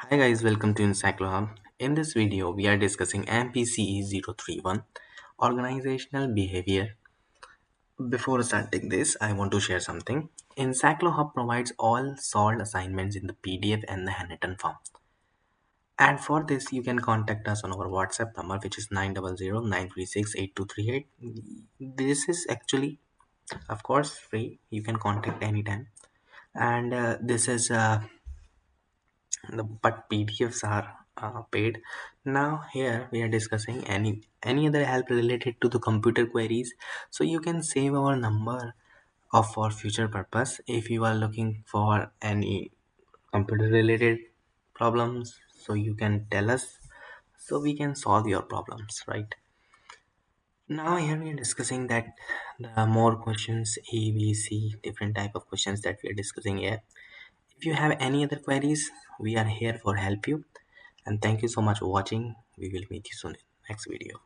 Hi guys, welcome to Encyclohub. In this video, we are discussing MPCE 031 Organizational Behavior. Before starting this, I want to share something. Encyclohub provides all solved assignments in the PDF and the handwritten form. And for this, you can contact us on our WhatsApp number, which is 900 936 8238. This is actually, of course, free. You can contact anytime. And this is but PDFs are paid. Now here we are discussing any other help related to the computer queries. So you can save our number of for future purpose if you are looking for any computer related problems. So you can tell us so we can solve your problems, right? Now here we are discussing that the more questions A, B, C, different type of questions that we are discussing here. If you have any other queries, we are here for help you. And thank you so much for watching. We will meet you soon in next video.